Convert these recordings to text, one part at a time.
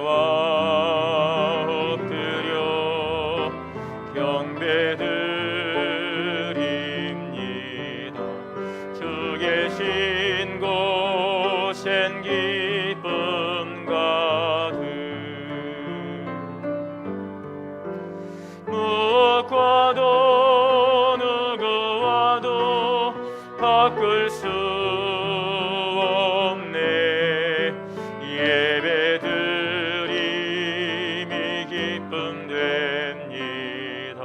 주께와 엎드려 경배드립니다. 주 계신 곳엔 기쁨 가득 무엇과도 누구와도 바꿀 수 없네. 예배드림이 기쁨 됩니다.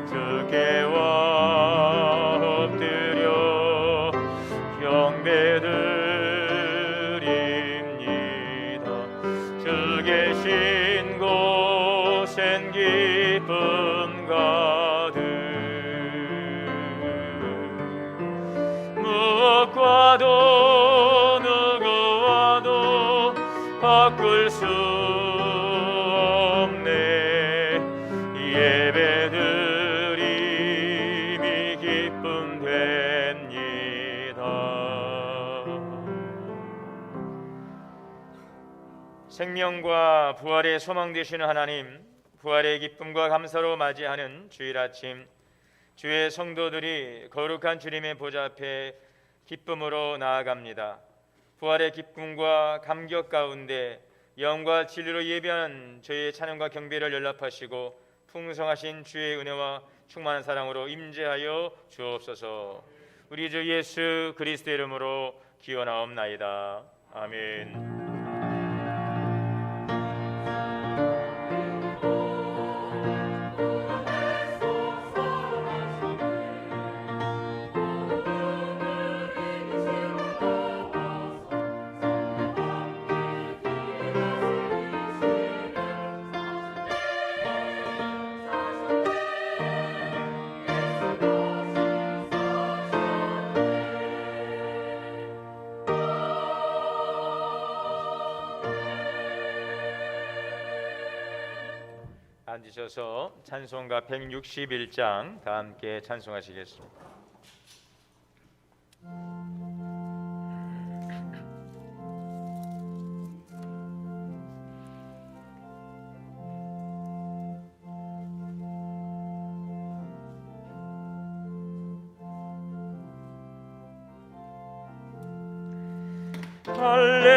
주께와 엎드려 경배드립니다. 주 계신 곳엔 기쁨 가득 무엇과도 누구와도 바꿀 수 없네. 예배드림이 기쁨 됩니다. 생명과 부활의 소망 되시는 하나님, 부활의 기쁨과 감사로 맞이하는 주일 아침, 주의 성도들이 거룩한 주님의 보좌 앞에 기쁨으로 나아갑니다. 부활의 기쁨과 감격 가운데 영과 진리로 예배하는 저희의 찬양과 경배를 연락하시고 풍성하신 주의 은혜와 충만한 사랑으로 임재하여 주옵소서. 우리 주 예수 그리스도의 이름으로 기원하옵나이다. 아멘. 앉으셔서 찬송가 161장 다 함께 찬송하시겠습니다.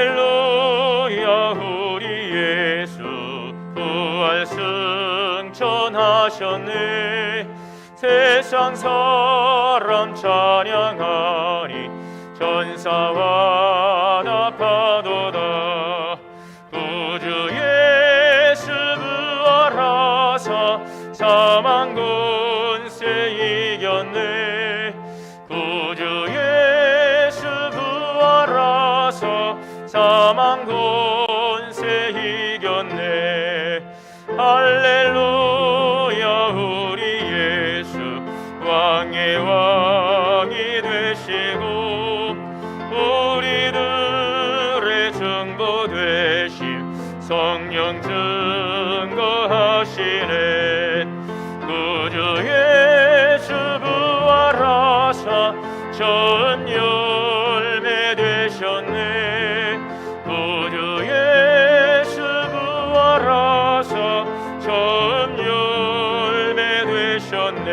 할렐루야 우리 예수 부활 승천하셨네. 세상 사람 찬양하니 천사와 나파도다. 구주 예수 부활하사 사망 권세 이겼네. 구주 예수 부활하사 사망 권세 이겼네. 할렐루야 우리 예수 왕의 왕이 되시고 우리들의 증거 되심 성령 증거하시네. 구주 예수 부활하사 전 열매 되셨네. 구주 예수 부활하사 전 열매 되셨네.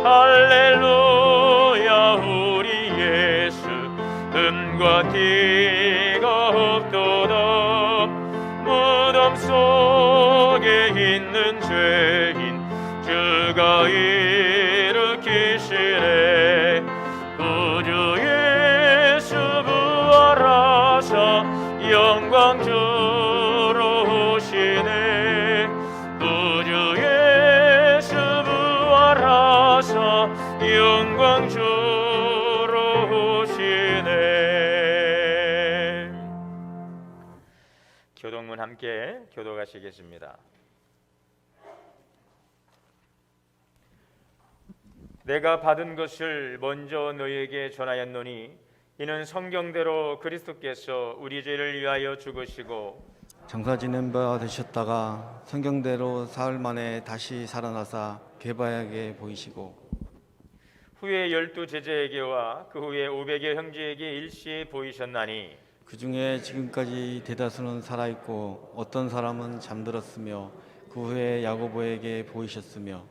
할렐루야 우리 예수 음과 띠가 없도다. 무덤 속에 있는 죄인 주가 일으키시네. 구주 예수 부활하사 영광 주로 오시네. 구주 예수 부활하사 영광 주로 오시네. 교동문 함께 교도가시겠습니다. 내가 받은 것을 먼저 너희에게 전하였노니 이는 성경대로 그리스도께서 우리 죄를 위하여 죽으시고 장사 지낸 바 되셨다가 성경대로 사흘 만에 다시 살아나사 개바에게 보이시고 후에 12 제자에게와 그 후에 500여 형제에게 일시에 보이셨나니 그 중에 지금까지 대다수는 살아있고 어떤 사람은 잠들었으며 그 후에 야고보에게 보이셨으며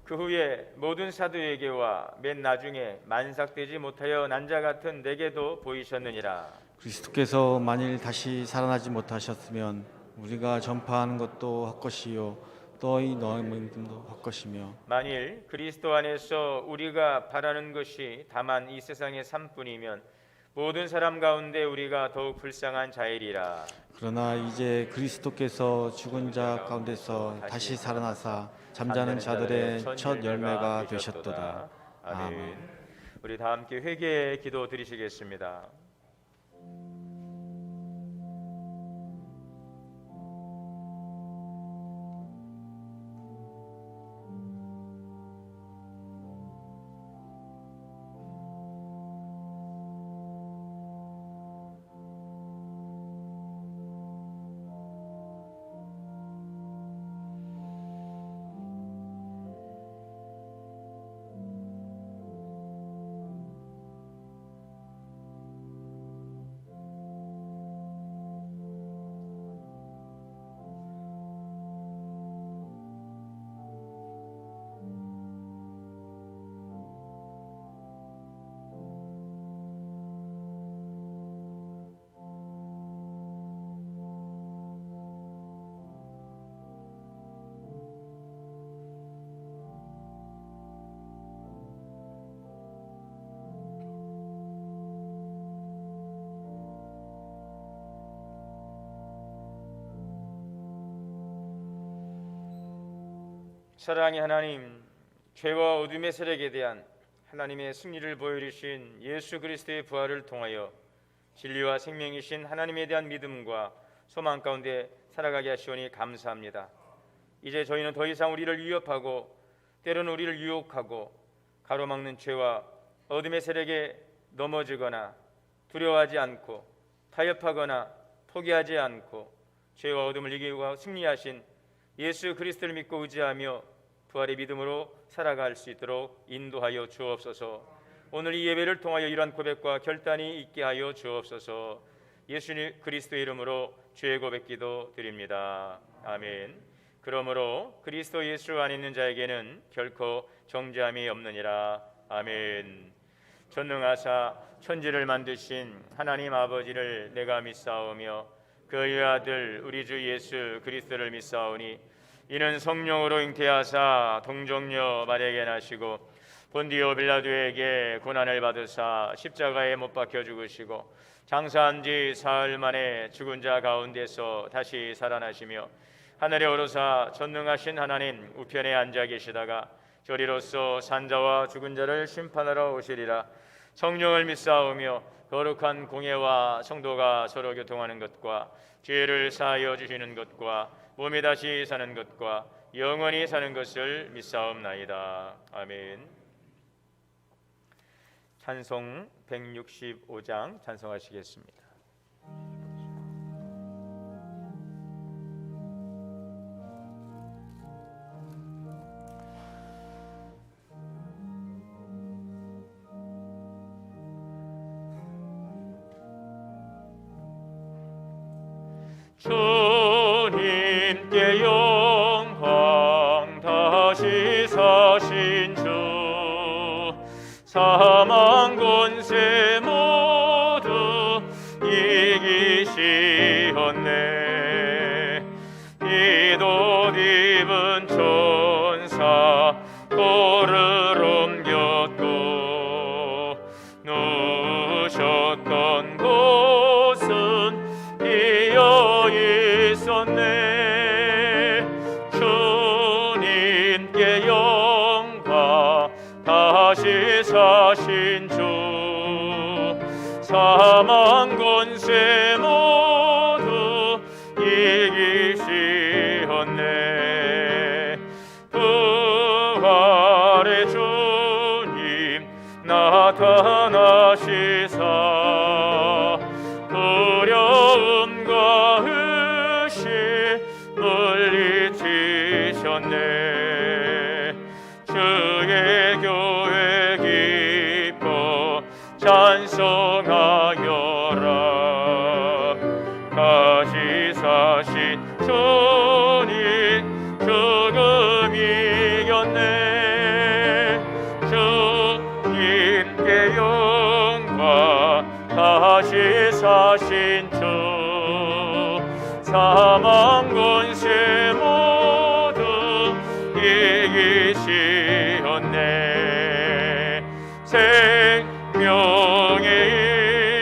그 후에 모든 사도에게와 맨 나중에 만삭되지 못하여 난 자 같은 내게도 보이셨느니라. 그리스도께서 만일 다시 살아나지 못하셨으면 우리가 전파하는 것도 헛것이요 또이 너희 믿음도 헛것이며 만일 그리스도 안에서 우리가 바라는 것이 다만 이 세상의 삶뿐이면 모든 사람 가운데 우리가 더욱 불쌍한 자이리라. 그러나 이제 그리스도께서 죽은 자 가운데서 다시 살아나사 잠자는 자들의 첫 열매가 되셨도다. 아멘. 우리 다 함께 회개의 기도 드리시겠습니다. 사랑의 하나님, 죄와 어둠의 세력에 대한 하나님의 승리를 보여주신 예수 그리스도의 부활을 통하여 진리와 생명이신 하나님에 대한 믿음과 소망 가운데 살아가게 하시오니 감사합니다. 이제 저희는 더 이상 우리를 위협하고 때로는 우리를 유혹하고 가로막는 죄와 어둠의 세력에 넘어지거나 두려워하지 않고 타협하거나 포기하지 않고 죄와 어둠을 이기고 승리하신 예수 그리스도를 믿고 의지하며 부활의 믿음으로 살아갈 수 있도록 인도하여 주옵소서. 오늘 이 예배를 통하여 이러한 고백과 결단이 있게 하여 주옵소서. 예수 그리스도의 이름으로 죄의 고백기도 드립니다. 아멘. 그러므로 그리스도 예수 안에 있는 자에게는 결코 정죄함이 없느니라. 아멘. 전능하사 천지를 만드신 하나님 아버지를 내가 믿사오며 그의 아들 우리 주 예수 그리스도를 믿사오니 이는 성령으로 잉태하사 동정녀 마리아에게 나시고 본디오 빌라도에게 고난을 받으사 십자가에 못 박혀 죽으시고 장사한 지 사흘 만에 죽은 자 가운데서 다시 살아나시며 하늘에 오르사 전능하신 하나님 우편에 앉아 계시다가 저리로서 산자와 죽은 자를 심판하러 오시리라. 성령을 믿사오며 거룩한 공예와 성도가 서로 교통하는 것과 죄를 사하여 주시는 것과 몸이 다시 사는 것과 영원히 사는 것을 믿사옵나이다. 아멘. 찬송 165장 찬송하시겠습니다. 주님께 영광 다시 사신 주 사망 권세 모두 이기시었네. 이도 입은 천사 돌을 옮겼고 누우셨던 곳은 비어 있었네. 주님께 영광 다시 사신 주 사망 권세 모두 이기시었네. 부활의 주님 나타나시사 두려움과 의심 물리치셨네. 주의 교회 다시 사신 주님 죽음 이겼네. 주님께 영광 다시 사신 주 사망 권세 모두 이기시었네. 생명의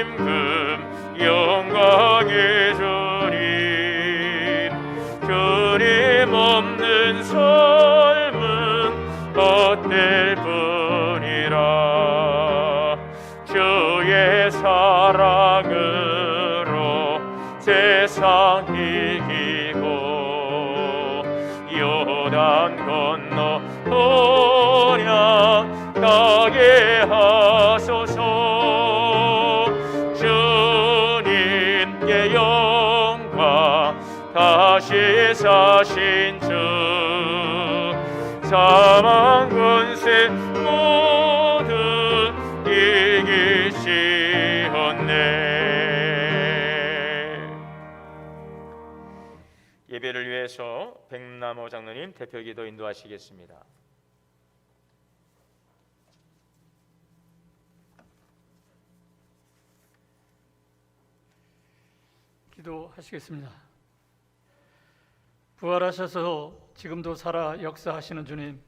임금 영광의 주님 주님 없는 삶은 헛될 뿐이라. 주의 사랑으로 세상 이기고 요단 건너 도량 가게 하소서. 주님께 영광 다시 사신 주 사망 권세 모두 이기시었네. 예배를 위해서 백남호 장로님 대표기도 인도하시겠습니다. 기도하시겠습니다. 부활하셔서 지금도 살아 역사하시는 주님,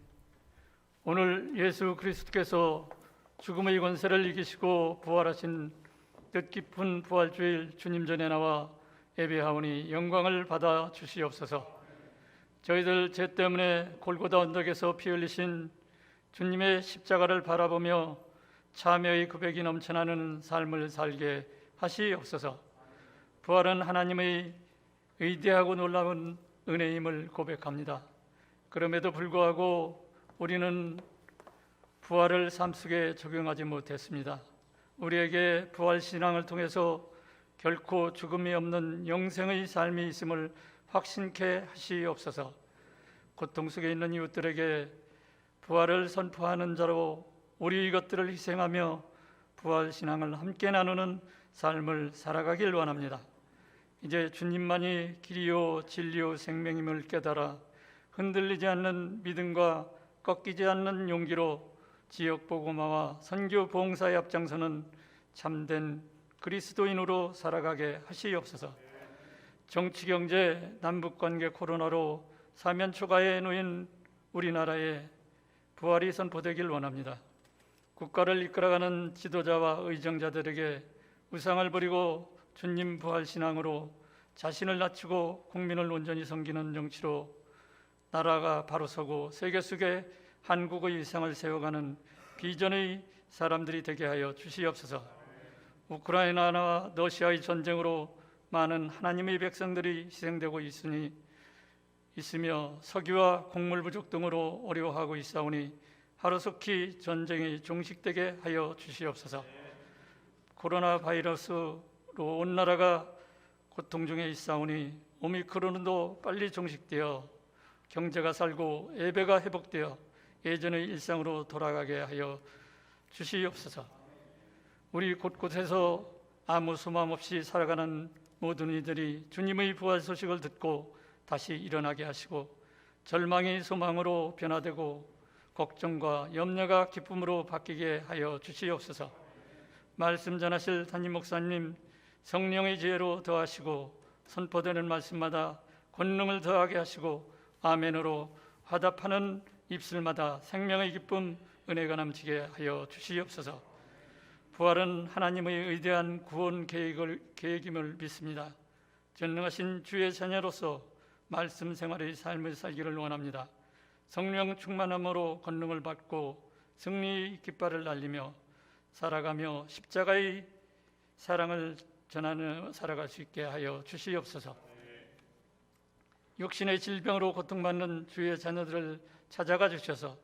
오늘 예수 그리스도께서 죽음의 권세를 이기시고 부활하신 뜻깊은 부활주일 주님 전에 나와 예배하오니 영광을 받아 주시옵소서. 저희들 죄 때문에 골고다 언덕에서 피 흘리신 주님의 십자가를 바라보며 참여의 고백이 넘쳐나는 삶을 살게 하시옵소서. 부활은 하나님의 위대하고 놀라운 은혜임을 고백합니다. 그럼에도 불구하고 우리는 부활을 삶 속에 적용하지 못했습니다. 우리에게 부활 신앙을 통해서 결코 죽음이 없는 영생의 삶이 있음을 확신케 하시옵소서. 고통 속에 있는 이웃들에게 부활을 선포하는 자로 우리 이것들을 희생하며 부활 신앙을 함께 나누는 삶을 살아가길 원합니다. 이제 주님만이 길이요 진리요 생명임을 깨달아 흔들리지 않는 믿음과 꺾이지 않는 용기로 지역 복음화와 선교 봉사에 앞장서는 참된 그리스도인으로 살아가게 하시옵소서. 정치, 경제, 남북관계 코로나로 사면 초가에 놓인 우리나라에 부활이 선포되길 원합니다. 국가를 이끌어가는 지도자와 의정자들에게 우상을 버리고 주님 부활 신앙으로 자신을 낮추고 국민을 온전히 섬기는 정치로 나라가 바로 서고 세계 속에 한국의 위상을 세워가는 비전의 사람들이 되게 하여 주시옵소서. 우크라이나와 러시아의 전쟁으로 많은 하나님의 백성들이 희생되고 있으며 석유와 곡물 부족 등으로 어려워하고 있사오니 하루속히 전쟁이 종식되게 하여 주시옵소서. 코로나 바이러스로 온 나라가 고통 중에 있사오니 오미크론도 빨리 종식되어 경제가 살고 예배가 회복되어 예전의 일상으로 돌아가게 하여 주시옵소서. 우리 곳곳에서 아무 소망 없이 살아가는 모든 이들이 주님의 부활 소식을 듣고 다시 일어나게 하시고 절망이 소망으로 변화되고 걱정과 염려가 기쁨으로 바뀌게 하여 주시옵소서. 말씀 전하실 담임 목사님 성령의 지혜로 더하시고 선포되는 말씀마다 권능을 더하게 하시고 아멘으로 화답하는 입술마다 생명의 기쁨 은혜가 넘치게 하여 주시옵소서. 부활은 하나님의 위대한 구원 계획임을 믿습니다. 전능하신 주의 자녀로서 말씀 생활의 삶을 살기를 원합니다. 성령 충만함으로 권능을 받고 승리의 깃발을 날리며 살아가며 십자가의 사랑을 전하며 살아갈 수 있게 하여 주시옵소서. 육신의 질병으로 고통받는 주의 자녀들을 찾아가 주셔서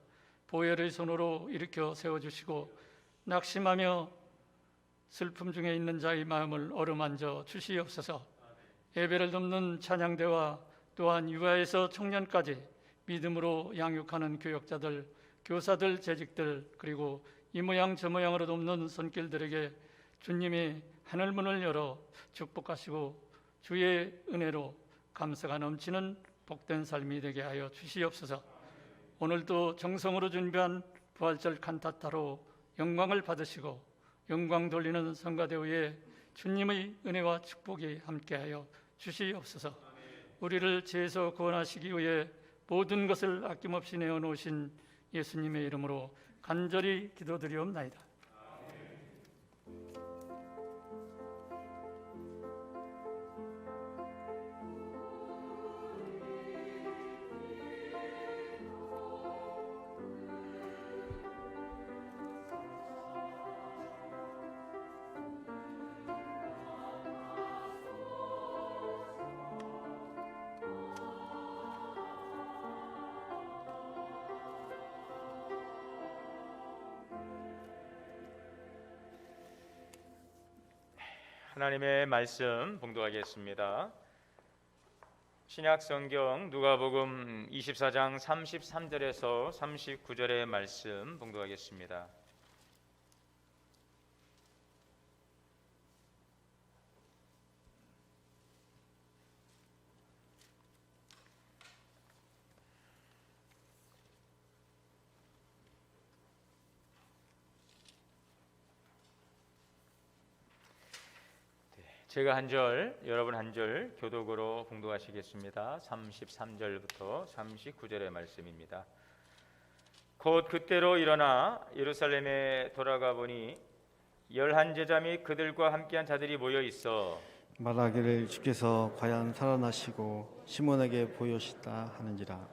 보혈의 손으로 일으켜 세워주시고 낙심하며 슬픔 중에 있는 자의 마음을 어루만져 주시옵소서. 예배를 돕는 찬양대와 또한 유아에서 청년까지 믿음으로 양육하는 교역자들, 교사들, 재직들 그리고 이 모양 저 모양으로 돕는 손길들에게 주님이 하늘문을 열어 축복하시고 주의 은혜로 감사가 넘치는 복된 삶이 되게 하여 주시옵소서. 오늘도 정성으로 준비한 부활절 칸타타로 영광을 받으시고 영광 돌리는 성가대우에 주님의 은혜와 축복이 함께하여 주시옵소서. 우리를 죄에서 구원하시기 위해 모든 것을 아낌없이 내어놓으신 예수님의 이름으로 간절히 기도드리옵나이다. 하나님의 말씀 봉독하겠습니다. 신약 성경 누가복음 24장 33절에서 39절의 말씀 봉독하겠습니다. 제가 한 절, 여러분 한 절 교독으로 봉독하시겠습니다. 33절부터 39절의 말씀입니다. 곧 그때로 일어나 예루살렘에 돌아가 보니 11제자 및 그들과 함께한 자들이 모여 있어 말하기를 주께서 과연 살아나시고 시몬에게 보여주시다 하는지라.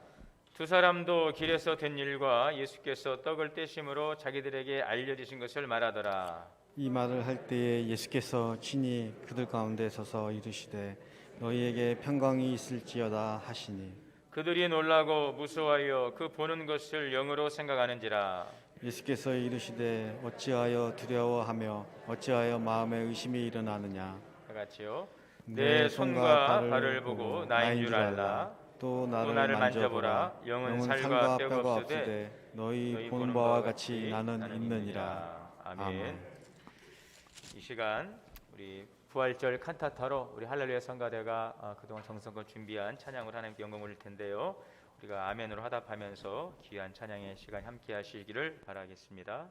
두 사람도 길에서 된 일과 예수께서 떡을 떼심으로 자기들에게 알려주신 것을 말하더라. 이 말을 할 때에 예수께서 친히 그들 가운데 서서 이르시되 너희에게 평강이 있을지어다 하시니 그들이 놀라고 무서워하여 그 보는 것을 영으로 생각하는지라. 예수께서 이르시되 어찌하여 두려워하며 어찌하여 마음에 의심이 일어나느냐. 다 같이요. 내 손과 발을 보고 나인 줄 알라. 또 나를 만져보라. 영은 살과 뼈가 없으되 너희 보는 바와 같이 나는 있느니라. 아멘. 이 시간 우리 부활절 칸타타로 우리 할렐루야 성가대가 그동안 정성껏 준비한 찬양을 하나님께 영광 올릴 텐데요. 우리가 아멘으로 화답하면서 귀한 찬양의 시간 함께 하시기를 바라겠습니다.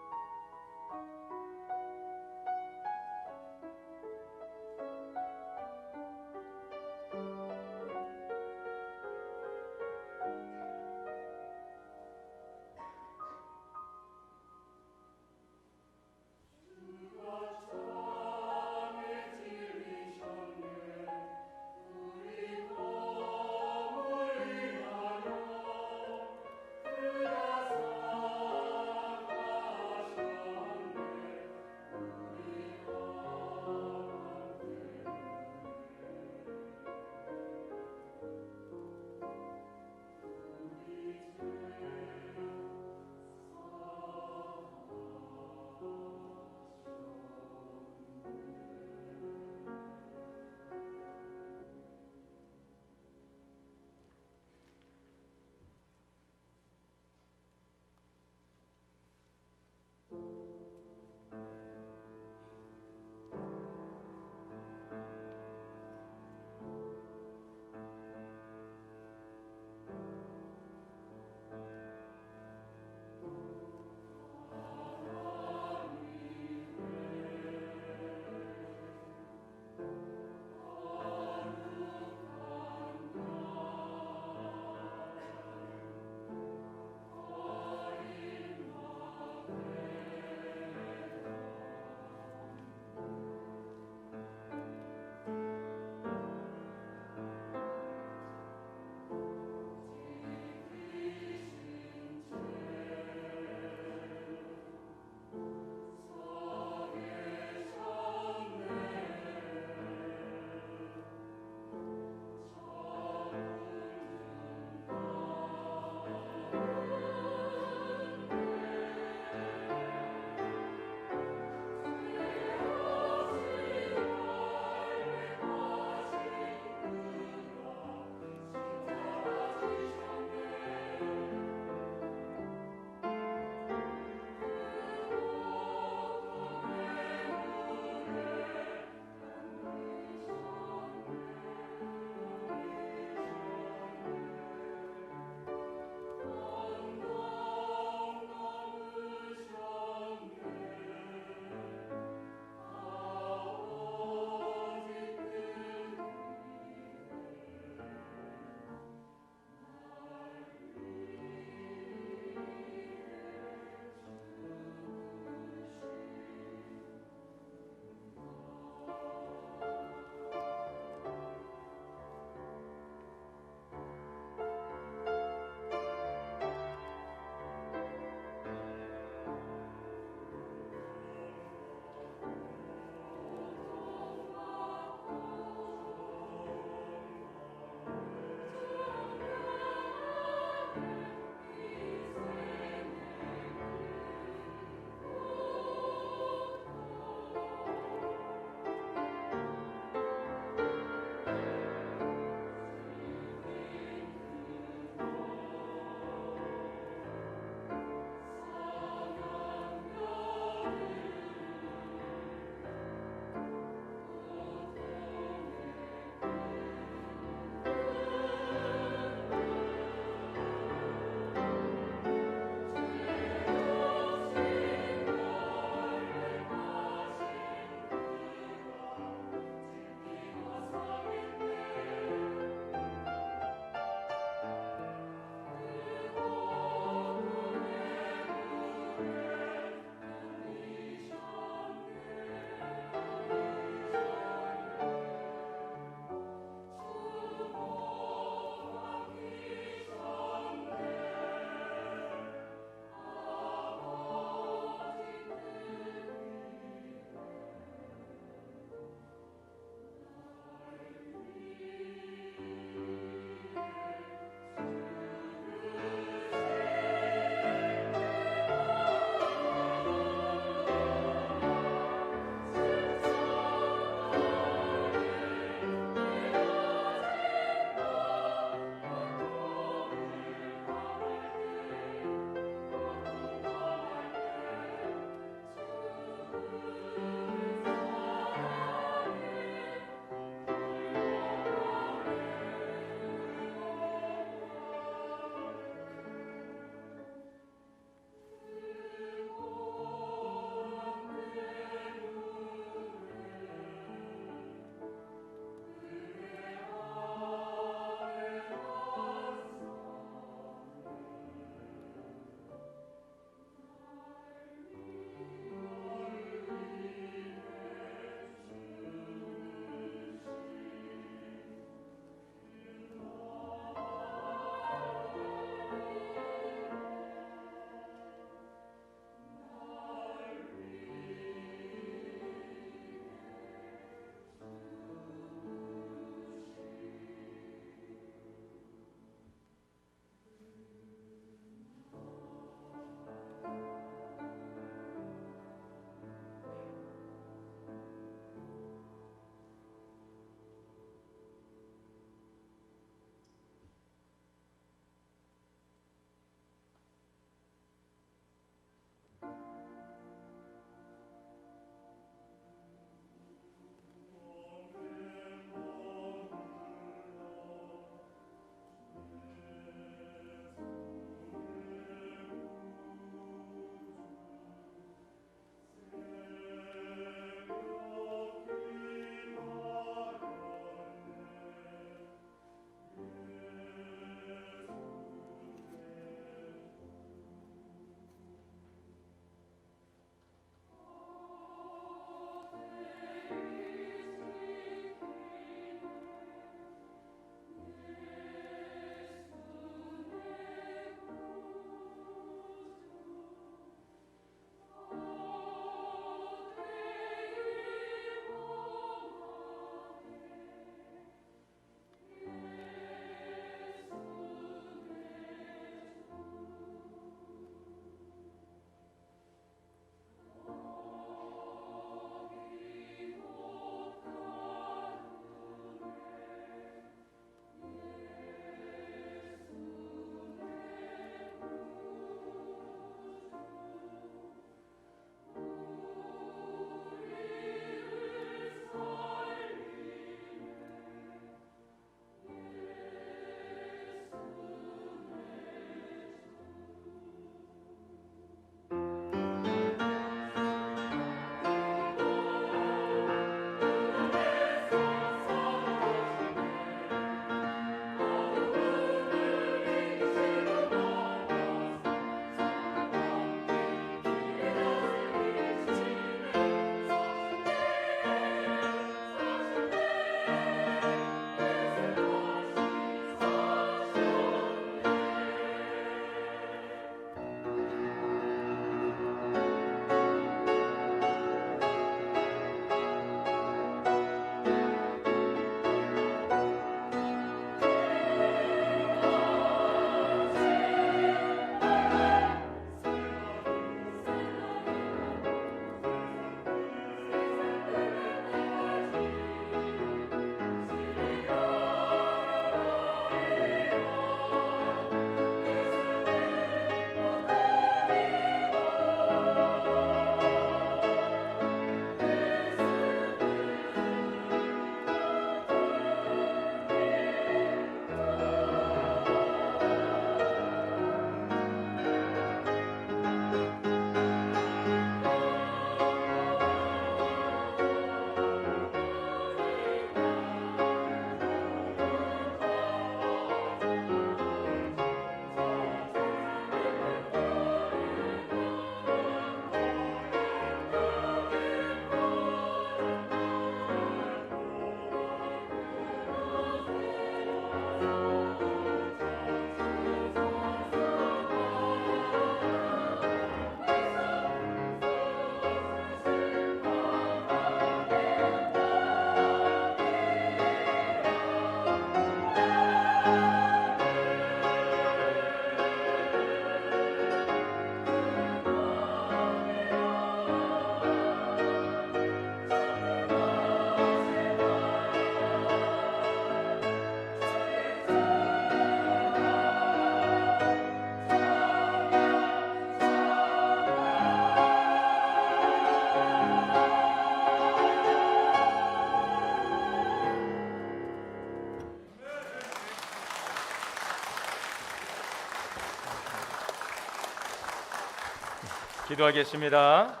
기도하겠습니다.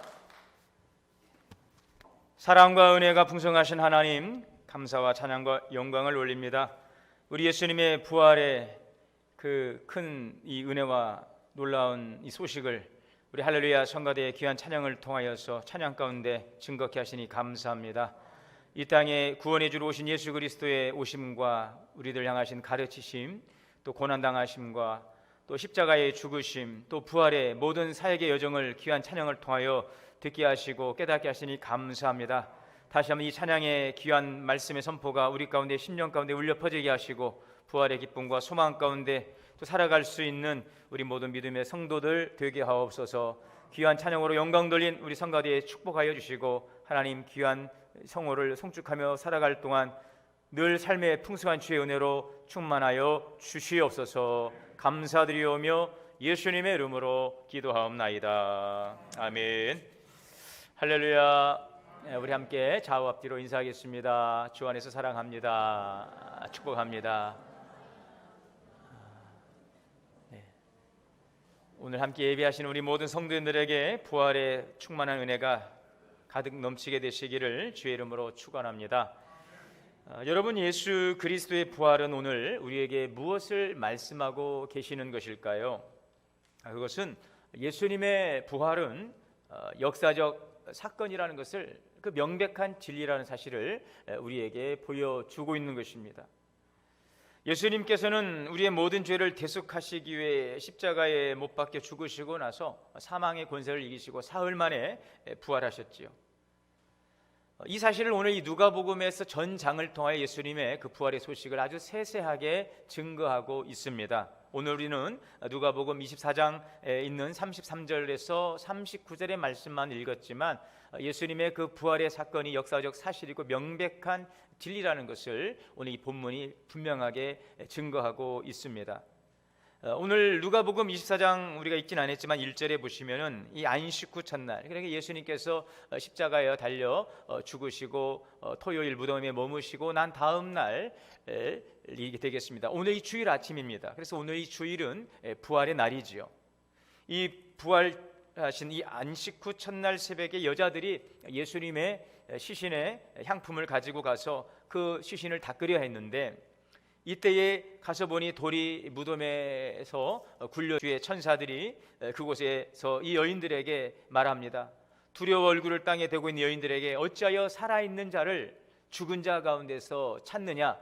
사랑과 은혜가 풍성하신 하나님, 감사와 찬양과 영광을 올립니다. 우리 예수님의 부활의 그 큰 이 은혜와 놀라운 이 소식을 우리 할렐루야 성가대의 귀한 찬양을 통하여서 찬양 가운데 증거케 하시니 감사합니다. 이 땅에 구원해 주러 오신 예수 그리스도의 오심과 우리들 향하신 가르치심, 또 고난당하심과 또 십자가의 죽으심, 또 부활의 모든 사역의 여정을 귀한 찬양을 통하여 듣게 하시고 깨닫게 하시니 감사합니다. 다시 한번 이 찬양의 귀한 말씀의 선포가 우리 가운데 심령 가운데 울려 퍼지게 하시고 부활의 기쁨과 소망 가운데 또 살아갈 수 있는 우리 모든 믿음의 성도들 되게 하옵소서. 귀한 찬양으로 영광 돌린 우리 성가대에 축복하여 주시고 하나님 귀한 성호를 송축하며 살아갈 동안 늘 삶의 풍성한 주의 은혜로 충만하여 주시옵소서. 감사드리오며 예수님의 이름으로 기도하옵나이다. 아멘. 할렐루야. 우리 함께 좌우 앞뒤로 인사하겠습니다. 주 안에서 사랑합니다. 축복합니다. 오늘 함께 예배하시는 우리 모든 성도님들에게 부활의 충만한 은혜가 가득 넘치게 되시기를 주의 이름으로 축원합니다. 여러분, 예수 그리스도의 부활은 오늘 우리에게 무엇을 말씀하고 계시는 것일까요? 그것은 예수님의 부활은 역사적 사건이라는 것을, 그 명백한 진리라는 사실을 우리에게 보여주고 있는 것입니다. 예수님께서는 우리의 모든 죄를 대속하시기 위해 십자가에 못 박혀 죽으시고 나서 사망의 권세를 이기시고 사흘 만에 부활하셨지요. 이 사실을 오늘 이 누가복음에서 전 장을 통하여 예수님의 그 부활의 소식을 아주 세세하게 증거하고 있습니다. 오늘 우리는 누가복음 24장에 있는 33절에서 39절의 말씀만 읽었지만 예수님의 그 부활의 사건이 역사적 사실이고 명백한 진리라는 것을 오늘 이 본문이 분명하게 증거하고 있습니다. 오늘 누가복음 24장 우리가 읽진 않았지만 1절에 보시면은 이 안식 후 첫날, 그러니까 예수님께서 십자가에 달려 죽으시고 토요일 무덤에 머무시고 난 다음 날이 되겠습니다. 오늘 이 주일 아침입니다. 그래서 오늘 이 주일은 부활의 날이지요. 이 부활하신 이 안식 후 첫날 새벽에 여자들이 예수님의 시신의 향품을 가지고 가서 그 시신을 닦으려 했는데, 이때에 가서 보니 돌이 무덤에서 굴려 주의 천사들이 그곳에서 이 여인들에게 말합니다. 두려워 얼굴을 땅에 대고 있는 여인들에게 어찌하여 살아있는 자를 죽은 자 가운데서 찾느냐?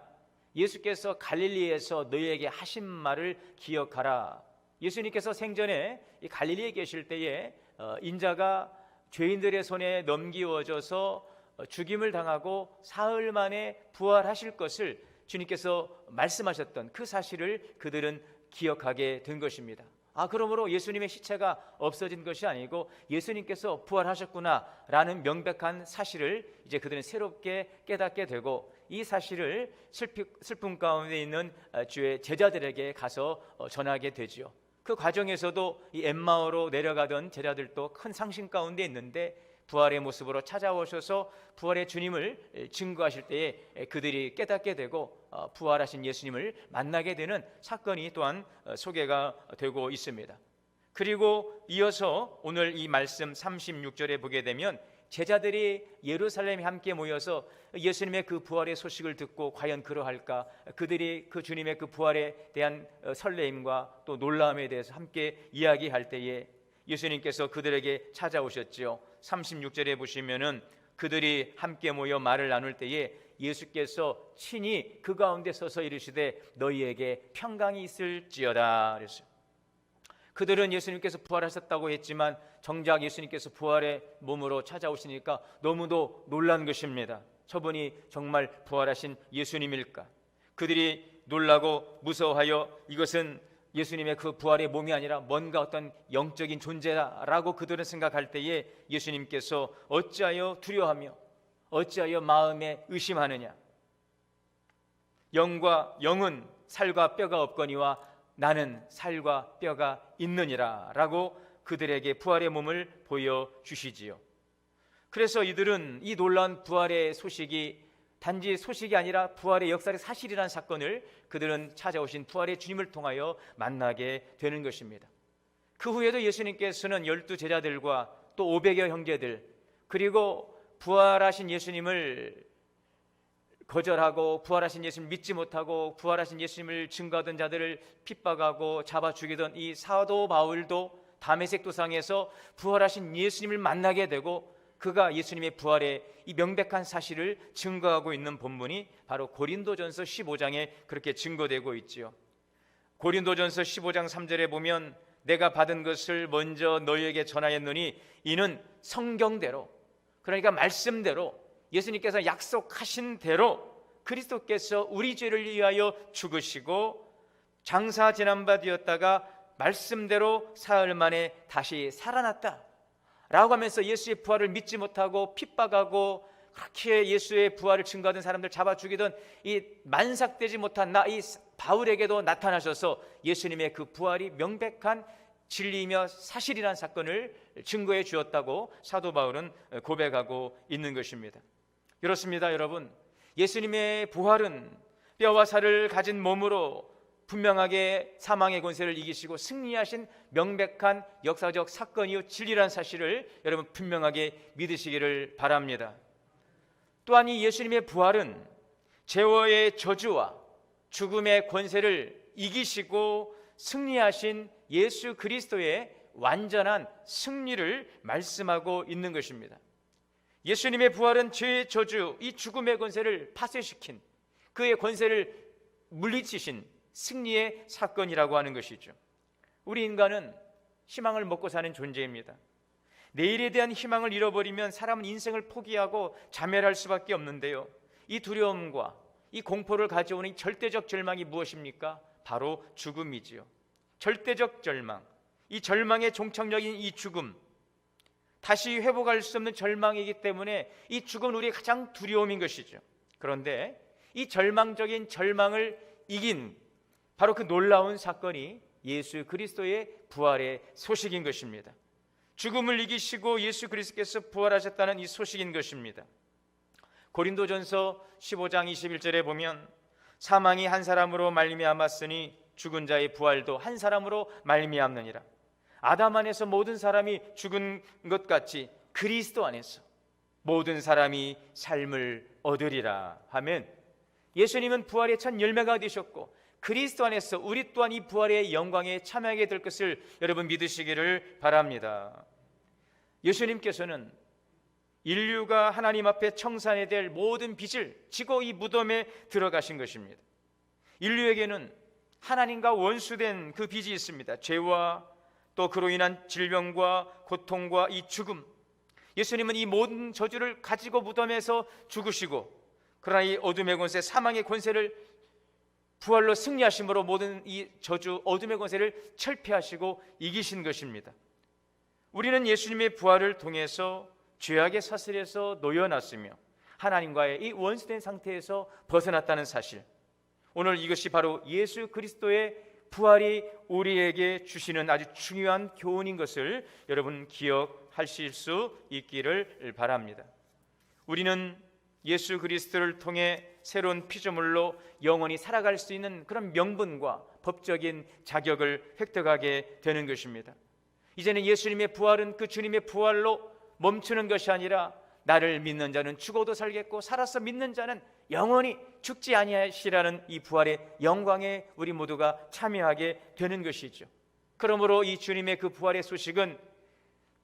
예수께서 갈릴리에서 너희에게 하신 말을 기억하라. 예수님께서 생전에 이 갈릴리에 계실 때에 인자가 죄인들의 손에 넘기워져서 죽임을 당하고 사흘 만에 부활하실 것을 주님께서 말씀하셨던 그 사실을 그들은 기억하게 된 것입니다. 그러므로 예수님의 시체가 없어진 것이 아니고 예수님께서 부활하셨구나라는 명백한 사실을 이제 그들은 새롭게 깨닫게 되고, 이 사실을 슬픔 가운데 있는 주의 제자들에게 가서 전하게 되지요. 그 과정에서도 이 엠마오로 내려가던 제자들도 큰 상심 가운데 있는데 부활의 모습으로 찾아오셔서 부활의 주님을 증거하실 때에 그들이 깨닫게 되고 부활하신 예수님을 만나게 되는 사건이 또한 소개가 되고 있습니다. 그리고 이어서 오늘 이 말씀 36절에 보게 되면 제자들이 예루살렘에 함께 모여서 예수님의 그 부활의 소식을 듣고 과연 그러할까, 그들이 그 주님의 그 부활에 대한 설레임과 또 놀라움에 대해서 함께 이야기할 때에 예수님께서 그들에게 찾아오셨지요. 36절에 보시면은 그들이 함께 모여 말을 나눌 때에 예수께서 친히 그 가운데 서서 이르시되 너희에게 평강이 있을지어다 그랬어요. 그들은 예수님께서 부활하셨다고 했지만 정작 예수님께서 부활의 몸으로 찾아오시니까 너무도 놀란 것입니다. 저분이 정말 부활하신 예수님일까? 그들이 놀라고 무서워하여 이것은 예수님의 그 부활의 몸이 아니라 뭔가 어떤 영적인 존재라고 그들은 생각할 때에 예수님께서 어찌하여 두려워하며 어찌하여 마음에 의심하느냐? 영은 살과 뼈가 없거니와 나는 살과 뼈가 있느니라 라고 그들에게 부활의 몸을 보여주시지요. 그래서 이들은 이 놀라운 부활의 소식이 단지 소식이 아니라 부활의 역사의 사실이라는 사건을 그들은 찾아오신 부활의 주님을 통하여 만나게 되는 것입니다. 그 후에도 예수님께서는 12 제자들과 또 500여 형제들, 그리고 부활하신 예수님을 거절하고 부활하신 예수님을 믿지 못하고 부활하신 예수님을 증거하던 자들을 핍박하고 잡아 죽이던 이 사도 바울도 다메섹 도상에서 부활하신 예수님을 만나게 되고 그가 예수님의 부활의 이 명백한 사실을 증거하고 있는 본문이 바로 고린도전서 15장에 그렇게 증거되고 있지요. 고린도전서 15장 3절에 보면 내가 받은 것을 먼저 너희에게 전하였노니 이는 성경대로, 그러니까 말씀대로 예수님께서 약속하신 대로 그리스도께서 우리 죄를 위하여 죽으시고 장사 지난 바 되었다가 말씀대로 사흘 만에 다시 살아났다 라고 하면서 예수의 부활을 믿지 못하고 핍박하고 그렇게 예수의 부활을 증거하던 사람들 잡아 죽이던 이 만삭되지 못한 나 이 바울에게도 나타나셔서 예수님의 그 부활이 명백한 진리이며 사실이라는 사건을 증거해 주었다고 사도 바울은 고백하고 있는 것입니다. 그렇습니다, 여러분. 예수님의 부활은 뼈와 살을 가진 몸으로 분명하게 사망의 권세를 이기시고 승리하신 명백한 역사적 사건이요 진리라는 사실을 여러분 분명하게 믿으시기를 바랍니다. 또한 이 예수님의 부활은 죄와의 저주와 죽음의 권세를 이기시고 승리하신 예수 그리스도의 완전한 승리를 말씀하고 있는 것입니다. 예수님의 부활은 죄의 저주, 이 죽음의 권세를 파쇄시킨 그의 권세를 물리치신 승리의 사건이라고 하는 것이죠. 우리 인간은 희망을 먹고 사는 존재입니다. 내일에 대한 희망을 잃어버리면 사람은 인생을 포기하고 자멸할 수밖에 없는데요, 이 두려움과 이 공포를 가져오는 이 절대적 절망이 무엇입니까? 바로 죽음이지요. 절대적 절망, 이 절망의 종착역인 이 죽음, 다시 회복할 수 없는 절망이기 때문에 이 죽음은 우리의 가장 두려움인 것이죠. 그런데 이 절망적인 절망을 이긴 바로 그 놀라운 사건이 예수 그리스도의 부활의 소식인 것입니다. 죽음을 이기시고 예수 그리스도께서 부활하셨다는 이 소식인 것입니다. 고린도전서 15장 21절에 보면 사망이 한 사람으로 말미암았으니 죽은 자의 부활도 한 사람으로 말미암느니라. 아담 안에서 모든 사람이 죽은 것 같이 그리스도 안에서 모든 사람이 삶을 얻으리라 하면 예수님은 부활의 첫 열매가 되셨고 그리스도 안에서 우리 또한 이 부활의 영광에 참여하게 될 것을 여러분 믿으시기를 바랍니다. 예수님께서는 인류가 하나님 앞에 청산해야 될 모든 빚을 지고 이 무덤에 들어가신 것입니다. 인류에게는 하나님과 원수된 그 빚이 있습니다. 죄와 또 그로 인한 질병과 고통과 이 죽음. 예수님은 이 모든 저주를 가지고 무덤에서 죽으시고 그러나 이 어둠의 권세, 사망의 권세를 부활로 승리하심으로 모든 이 저주, 어둠의 권세를 철폐하시고 이기신 것입니다. 우리는 예수님의 부활을 통해서 죄악의 사슬에서 놓여놨으며 하나님과의 이 원수된 상태에서 벗어났다는 사실, 오늘 이것이 바로 예수 그리스도의 부활이 우리에게 주시는 아주 중요한 교훈인 것을 여러분 기억하실 수 있기를 바랍니다. 우리는 예수 그리스도를 통해 새로운 피조물로 영원히 살아갈 수 있는 그런 명분과 법적인 자격을 획득하게 되는 것입니다. 이제는 예수님의 부활은 그 주님의 부활로 멈추는 것이 아니라 나를 믿는 자는 죽어도 살겠고 살아서 믿는 자는 영원히 죽지 아니하시라는 이 부활의 영광에 우리 모두가 참여하게 되는 것이죠. 그러므로 이 주님의 그 부활의 소식은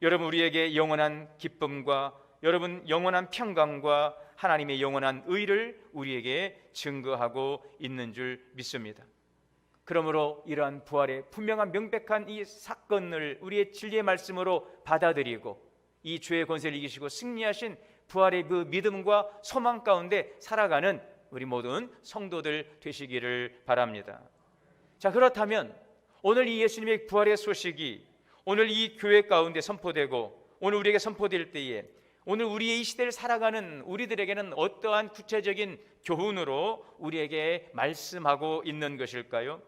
여러분 우리에게 영원한 기쁨과 여러분 영원한 평강과 하나님의 영원한 의를 우리에게 증거하고 있는 줄 믿습니다. 그러므로 이러한 부활의 분명한 명백한 이 사건을 우리의 진리의 말씀으로 받아들이고 이 죄의 권세를 이기시고 승리하신 부활의 그 믿음과 소망 가운데 살아가는 우리 모든 성도들 되시기를 바랍니다. 자, 그렇다면 오늘 이 예수님의 부활의 소식이 오늘 이 교회 가운데 선포되고 오늘 우리에게 선포될 때에 오늘 우리의 이 시대를 살아가는 우리들에게는 어떠한 구체적인 교훈으로 우리에게 말씀하고 있는 것일까요?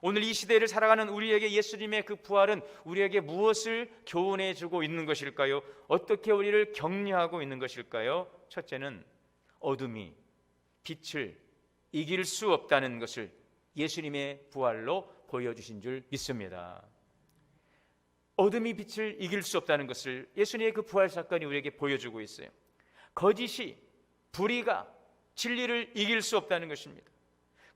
오늘 이 시대를 살아가는 우리에게 예수님의 그 부활은 우리에게 무엇을 교훈해 주고 있는 것일까요? 어떻게 우리를 격려하고 있는 것일까요? 첫째는 어둠이 빛을 이길 수 없다는 것을 예수님의 부활로 보여주신 줄 믿습니다. 어둠이 빛을 이길 수 없다는 것을 예수님의 그 부활 사건이 우리에게 보여주고 있어요. 거짓이, 불의가 진리를 이길 수 없다는 것입니다.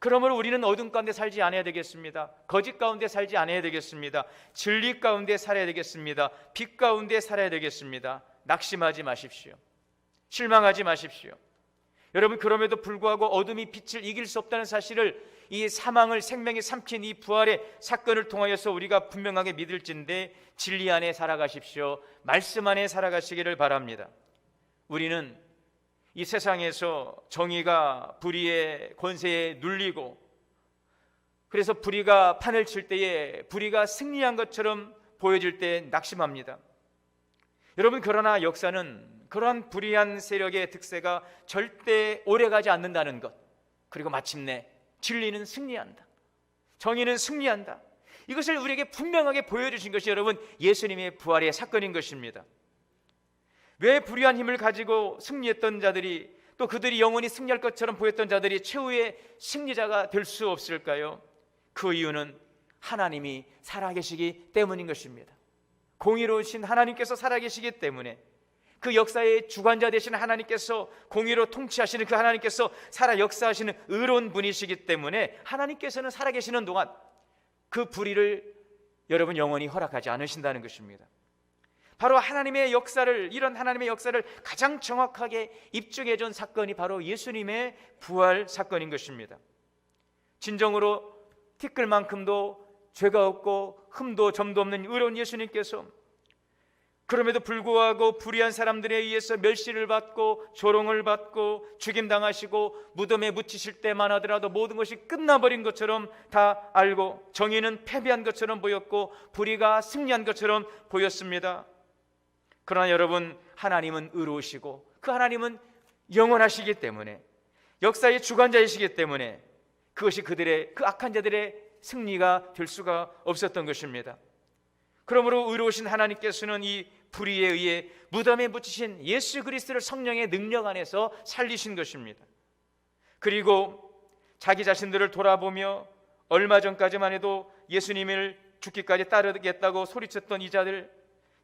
그러므로 우리는 어둠 가운데 살지 않아야 되겠습니다. 거짓 가운데 살지 않아야 되겠습니다. 진리 가운데 살아야 되겠습니다. 빛 가운데 살아야 되겠습니다. 낙심하지 마십시오. 실망하지 마십시오. 여러분, 그럼에도 불구하고 어둠이 빛을 이길 수 없다는 사실을 이 사망을 생명에 삼킨 이 부활의 사건을 통하여서 우리가 분명하게 믿을진데 진리 안에 살아가십시오. 말씀 안에 살아가시기를 바랍니다. 우리는 이 세상에서 정의가 불의의 권세에 눌리고, 그래서 불의가 판을 칠 때에 불의가 승리한 것처럼 보여질 때 낙심합니다. 여러분, 그러나 역사는 그러한 불의한 세력의 득세가 절대 오래가지 않는다는 것, 그리고 마침내 진리는 승리한다, 정의는 승리한다, 이것을 우리에게 분명하게 보여주신 것이 여러분 예수님의 부활의 사건인 것입니다. 왜 불의한 힘을 가지고 승리했던 자들이, 또 그들이 영원히 승리할 것처럼 보였던 자들이 최후의 승리자가 될 수 없을까요? 그 이유는 하나님이 살아계시기 때문인 것입니다. 공의로우신 하나님께서 살아계시기 때문에, 그 역사의 주관자 되시는 하나님께서, 공의로 통치하시는 그 하나님께서 살아 역사하시는 의로운 분이시기 때문에 하나님께서는 살아계시는 동안 그 불의를 여러분 영원히 허락하지 않으신다는 것입니다. 바로 하나님의 역사를, 이런 하나님의 역사를 가장 정확하게 입증해 준 사건이 바로 예수님의 부활 사건인 것입니다. 진정으로 티끌만큼도 죄가 없고 흠도 점도 없는 의로운 예수님께서 그럼에도 불구하고 불의한 사람들에 의해서 멸시를 받고 조롱을 받고 죽임당하시고 무덤에 묻히실 때만 하더라도 모든 것이 끝나버린 것처럼 다 알고, 정의는 패배한 것처럼 보였고 불의가 승리한 것처럼 보였습니다. 그러나 여러분, 하나님은 의로우시고 그 하나님은 영원하시기 때문에, 역사의 주관자이시기 때문에 그것이 그들의, 그 악한 자들의 승리가 될 수가 없었던 것입니다. 그러므로 의로우신 하나님께서는 이 불의에 의해 무덤에 묻히신 예수 그리스도를 성령의 능력 안에서 살리신 것입니다. 그리고 자기 자신들을 돌아보며 얼마 전까지만 해도 예수님을 죽기까지 따르겠다고 소리쳤던 이 자들,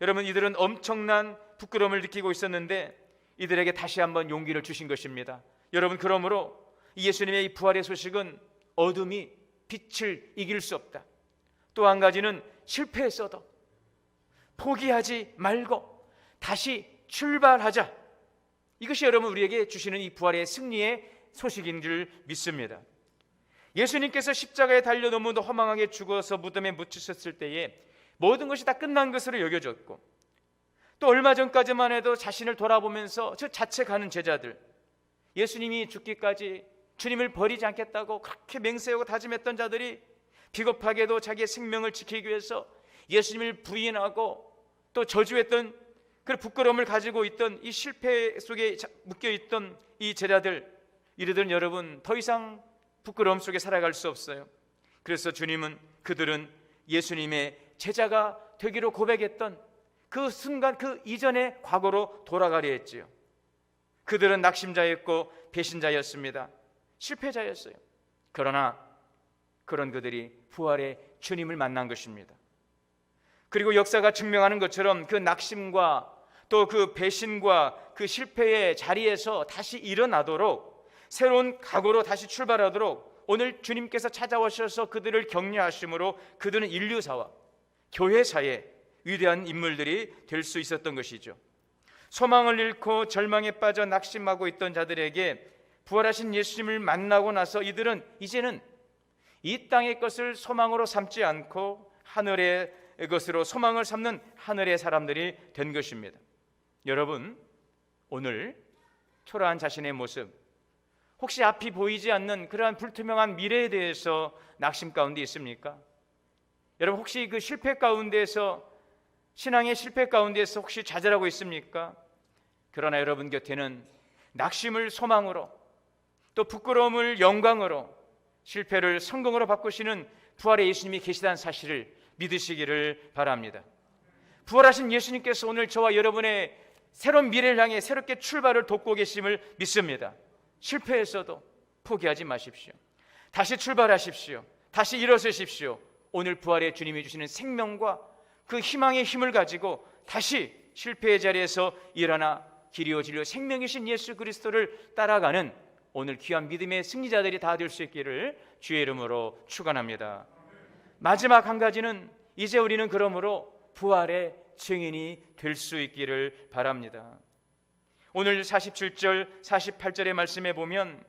여러분, 이들은 엄청난 부끄러움을 느끼고 있었는데 이들에게 다시 한번 용기를 주신 것입니다. 여러분, 그러므로 예수님의 이 부활의 소식은 어둠이 빛을 이길 수 없다. 또 한 가지는 실패했어도 포기하지 말고 다시 출발하자. 이것이 여러분 우리에게 주시는 이 부활의 승리의 소식인 줄 믿습니다. 예수님께서 십자가에 달려 너무도 허망하게 죽어서 무덤에 묻히셨을 때에 모든 것이 다 끝난 것으로 여겨졌고, 또 얼마 전까지만 해도 자신을 돌아보면서 저 자책하는 제자들, 예수님이 죽기까지 주님을 버리지 않겠다고 그렇게 맹세하고 다짐했던 자들이 비겁하게도 자기의 생명을 지키기 위해서 예수님을 부인하고 또 저주했던 그 부끄러움을 가지고 있던 이 실패 속에 묶여있던 이 제자들, 이들은 여러분 더 이상 부끄러움 속에 살아갈 수 없어요. 그래서 주님은 그들은 예수님의 제자가 되기로 고백했던 그 순간, 그 이전의 과거로 돌아가려 했지요. 그들은 낙심자였고 배신자였습니다. 실패자였어요. 그러나 그런 그들이 부활의 주님을 만난 것입니다. 그리고 역사가 증명하는 것처럼 그 낙심과 또 그 배신과 그 실패의 자리에서 다시 일어나도록, 새로운 각오로 다시 출발하도록 오늘 주님께서 찾아오셔서 그들을 격려하심으로 그들은 인류사와 교회사의 위대한 인물들이 될 수 있었던 것이죠. 소망을 잃고 절망에 빠져 낙심하고 있던 자들에게 부활하신 예수님을 만나고 나서 이들은 이제는 이 땅의 것을 소망으로 삼지 않고 하늘의 것으로 소망을 삼는 하늘의 사람들이 된 것입니다. 여러분, 오늘 초라한 자신의 모습, 혹시 앞이 보이지 않는 그러한 불투명한 미래에 대해서 낙심 가운데 있습니까? 여러분, 혹시 그 실패 가운데에서, 신앙의 실패 가운데에서 혹시 좌절하고 있습니까? 그러나 여러분 곁에는 낙심을 소망으로, 또 부끄러움을 영광으로, 실패를 성공으로 바꾸시는 부활의 예수님이 계시다는 사실을 믿으시기를 바랍니다. 부활하신 예수님께서 오늘 저와 여러분의 새로운 미래를 향해 새롭게 출발을 돕고 계심을 믿습니다. 실패했어도 포기하지 마십시오. 다시 출발하십시오. 다시 일어서십시오. 오늘 부활의 주님이 주시는 생명과 그 희망의 힘을 가지고 다시 실패의 자리에서 일어나 길이요 진리요 생명이신 예수 그리스도를 따라가는 오늘 귀한 믿음의 승리자들이 다 될 수 있기를 주의 이름으로 축원합니다. 마지막 한 가지는 이제 우리는 그러므로 부활의 증인이 될 수 있기를 바랍니다. 오늘 47절 48절의 말씀에 보면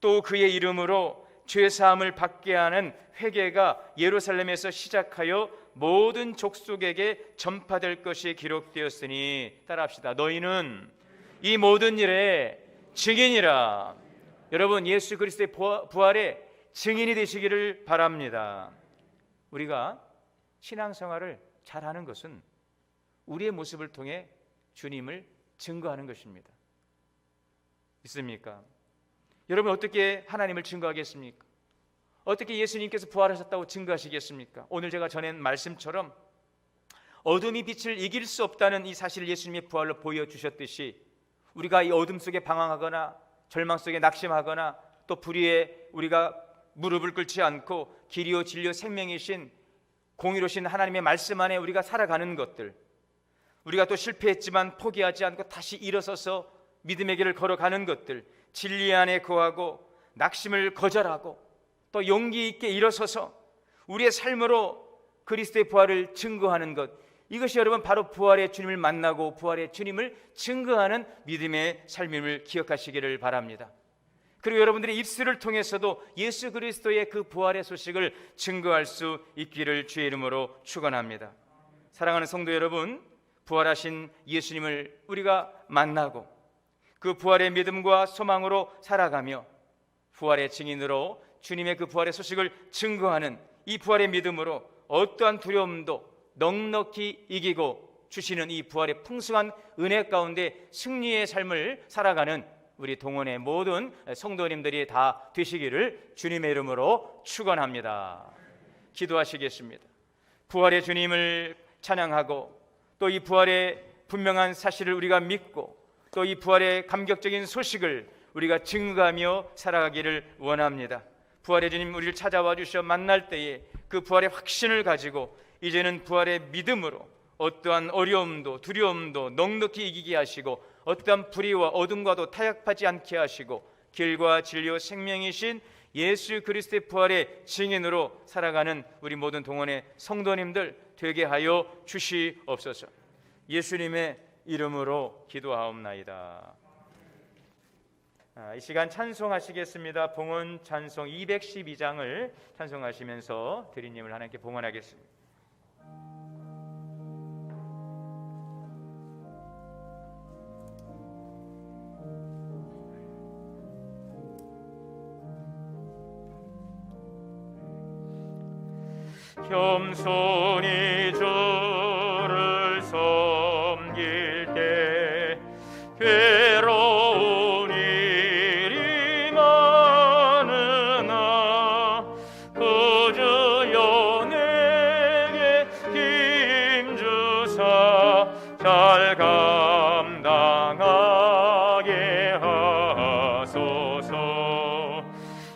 또 그의 이름으로 죄사함을 받게 하는 회개가 예루살렘에서 시작하여 모든 족속에게 전파될 것이 기록되었으니, 따라합시다. 너희는 이 모든 일의 증인이라. 여러분, 예수 그리스도의 부활의 증인이 되시기를 바랍니다. 우리가 신앙생활을 잘하는 것은 우리의 모습을 통해 주님을 증거하는 것입니다. 있습니까? 여러분, 어떻게 하나님을 증거하겠습니까? 어떻게 예수님께서 부활하셨다고 증거하시겠습니까? 오늘 제가 전한 말씀처럼 어둠이 빛을 이길 수 없다는 이 사실을 예수님의 부활로 보여주셨듯이, 우리가 이 어둠 속에 방황하거나 절망 속에 낙심하거나 또 불의에 우리가 무릎을 꿇지 않고 길이요 진리요 생명이신 공의로신 하나님의 말씀 안에 우리가 살아가는 것들, 우리가 또 실패했지만 포기하지 않고 다시 일어서서 믿음의 길을 걸어가는 것들, 진리 안에 거하고 낙심을 거절하고 또 용기 있게 일어서서 우리의 삶으로 그리스도의 부활을 증거하는 것, 이것이 여러분 바로 부활의 주님을 만나고 부활의 주님을 증거하는 믿음의 삶임을 기억하시기를 바랍니다. 그리고 여러분들의 입술을 통해서도 예수 그리스도의 그 부활의 소식을 증거할 수 있기를 주의 이름으로 축원합니다. 사랑하는 성도 여러분, 부활하신 예수님을 우리가 만나고 그 부활의 믿음과 소망으로 살아가며 부활의 증인으로 주님의 그 부활의 소식을 증거하는 이 부활의 믿음으로 어떠한 두려움도 넉넉히 이기고 주시는 이 부활의 풍성한 은혜 가운데 승리의 삶을 살아가는 우리 동원의 모든 성도님들이 다 되시기를 주님의 이름으로 축원합니다. 기도하시겠습니다. 부활의 주님을 찬양하고 또 이 부활의 분명한 사실을 우리가 믿고 또 이 부활의 감격적인 소식을 우리가 증거하며 살아가기를 원합니다. 부활의 주님 우리를 찾아와 주셔 만날 때에 그 부활의 확신을 가지고 이제는 부활의 믿음으로 어떠한 어려움도 두려움도 넉넉히 이기게 하시고 어떠한 불의와 어둠과도 타협하지 않게 하시고 길과 진리와 생명이신 예수 그리스도의 부활의 증인으로 살아가는 우리 모든 동원의 성도님들 되게 하여 주시옵소서. 예수님의 이름으로 기도하옵나이다. 이 시간 찬송하시겠습니다. 봉헌 찬송 212장을 찬송하시면서 드리님을 하나님께 봉헌하겠습니다. 겸손히 주를 섬길 때 괴로운 일이 많으나 그 주여 내게 힘주사 잘 감당하게 하소서.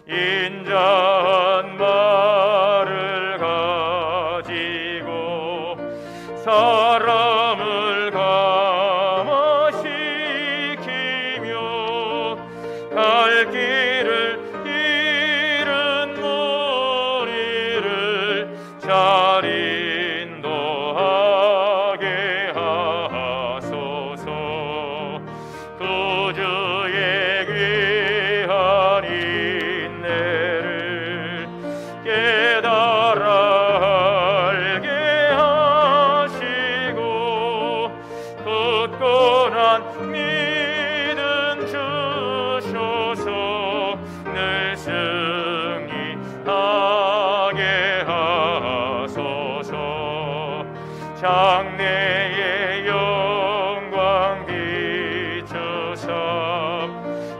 인자한 말을 가지고 사람을 감화시키며 갈 길을 잃은 무리를 잘 인도하게 하소서. 그 주의 귀한 인내를 깨달아 알게 하시고 굳건한 믿음 주셔서 늘 승리하게 하소서. 장래의 영광 비추사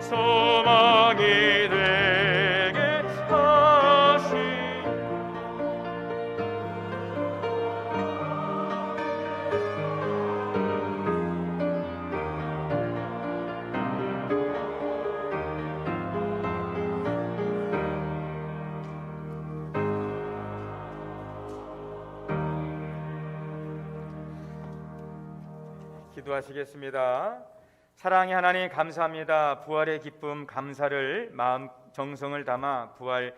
소망이 되게 하시고 기도하시겠습니다. 사랑의 하나님 감사합니다. 부활의 기쁨 감사를 마음 정성을 담아 부활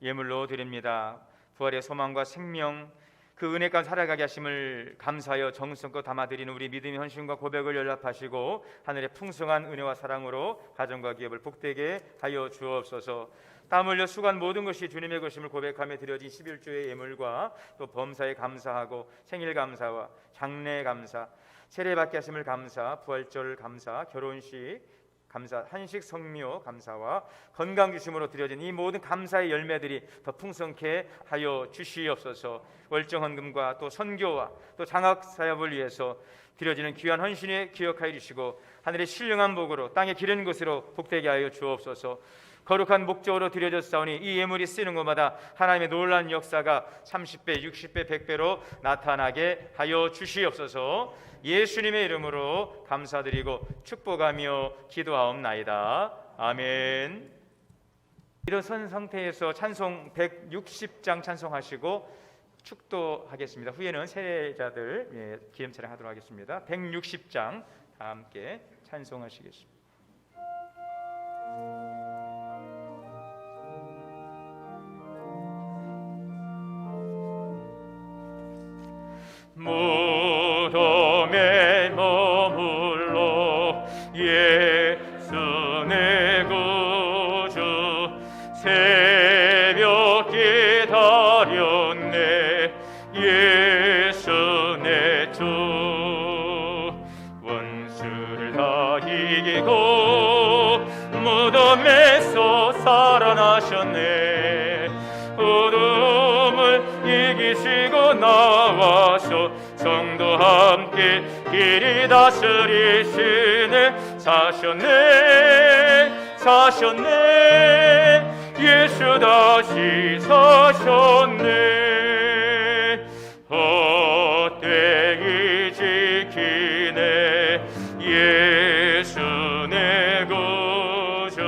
예물로 드립니다. 부활의 소망과 생명 그 은혜 가운데 살아가게 하심을 감사하여 정성껏 담아드리는 우리 믿음의 헌신과 고백을 연락하시고 하늘의 풍성한 은혜와 사랑으로 가정과 기업을 복되게 하여 주옵소서. 땀 흘려 수고한 모든 것이 주님의 것임을 고백하며 드려진 11조의 예물과 또 범사에 감사하고 생일 감사와 장례 감사, 세례받게 하심을 감사, 부활절 감사, 결혼식 감사, 한식 성묘 감사와 건강 주심으로 드려진 이 모든 감사의 열매들이 더 풍성케 하여 주시옵소서. 월정 헌금과 또 선교와 또 장학 사역을 위해서 드려지는 귀한 헌신에 기억하여 주시고 하늘의 신령한 복으로 땅에 기른 것으로 복되게 하여 주옵소서. 거룩한 목적으로 드려졌사오니 이 예물이 쓰는 곳마다 하나님의 놀라운 역사가 30배, 60배, 100배로 나타나게 하여 주시옵소서. 예수님의 이름으로 감사드리고 축복하며 기도하옵나이다. 아멘. 일어선 상태에서 찬송 160장 찬송하시고 축도하겠습니다. 후에는 세례자들 기념 촬영하도록 하겠습니다. 160장 다 함께 찬송하시겠습니다. 무덤에 머물러 예수 내 구주 새벽 기다렸네 예수 내 주 원수를 다 이기고 무덤에서 살아나셨네 어둠을 이기시고 나와서 성도 함께 길이 다스리시네 사셨네 사셨네 예수 다시 사셨네 헛되이 지키네 예수 내 구주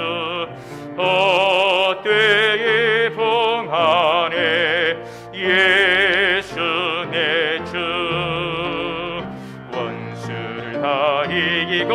헛되이 봉하네 예수 내 주 원수를 다 이기고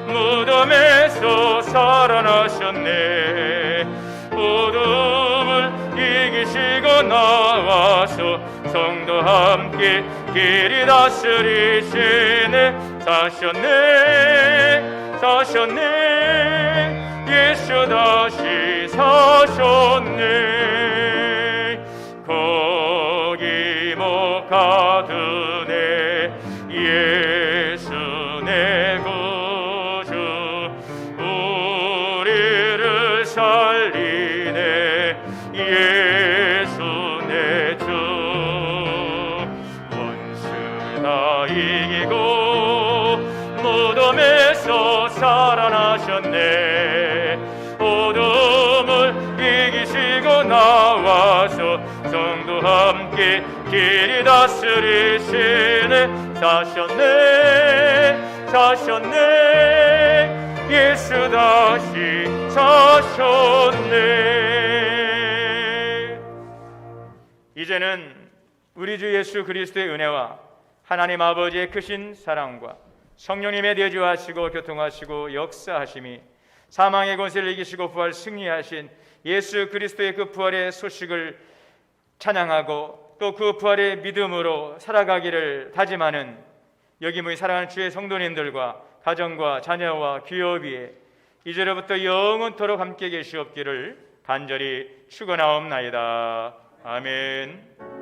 무덤에서 살아나셨네 어둠을 이기시고 나와서 성도 함께 길이 다스리시네 사셨네 사셨네 예수 다시 사셨네 거기 못 가두네 예수 내 구주 우리를 살리네 예수 내 주 원수를 다 이기고 무덤에서 살아나셨네 어둠을 이기시고 나와서 성도 함께 길이 다스리시네 사셨네 사셨네 예수 다시 사셨네. 이제는 우리 주 예수 그리스도의 은혜와 하나님 아버지의 크신 사랑과 성령님의 내주하시고 교통하시고 역사하심이 사망의 권세를 이기시고 부활 승리하신 예수 그리스도의 그 부활의 소식을 찬양하고 또 그 부활의 믿음으로 살아가기를 다짐하는 여기 모인 사랑하는 주의 성도님들과 가정과 자녀와 기업 위에 이제로부터 영원토록 함께 계시옵기를 간절히 축원하옵나이다. 아멘.